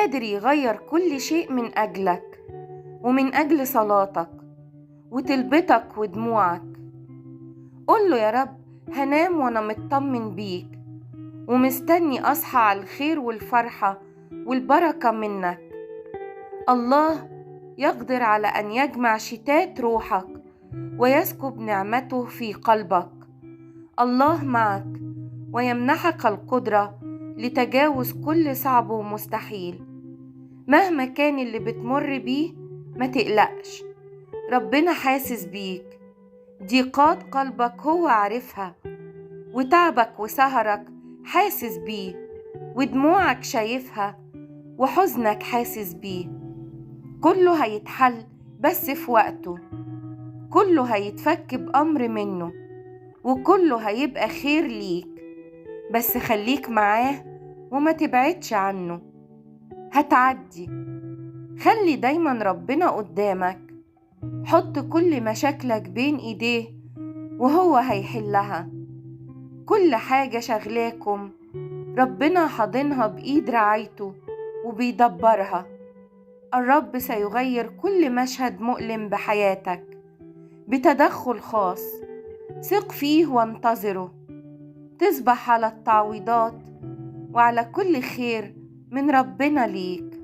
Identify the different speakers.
Speaker 1: قادر يغير كل شيء من أجلك ومن أجل صلاتك وتلبتك ودموعك. قول له: يا رب، هنام وأنا مطمن بيك ومستني أصحى على الخير والفرحة والبركة منك. الله يقدر على أن يجمع شتات روحك ويسكب نعمته في قلبك. الله معك ويمنحك القدرة لتجاوز كل صعب ومستحيل. مهما كان اللي بتمر بيه ما تقلقش، ربنا حاسس بيك. ضيقات قلبك هو عارفها، وتعبك وسهرك حاسس بيه، ودموعك شايفها، وحزنك حاسس بيه. كله هيتحل بس في وقته، كله هيتفك بأمر منه، وكله هيبقى خير ليك. بس خليك معاه وما تبعدش عنه، هتعدي. خلي دايما ربنا قدامك، حط كل مشاكلك بين ايديه وهو هيحلها. كل حاجة شغلاكم ربنا حاضنها بإيد رعايته وبيدبرها. الرب سيغير كل مشهد مؤلم بحياتك بتدخل خاص. ثق فيه وانتظره، تصبح على التعويضات وعلى كل خير من ربنا ليك.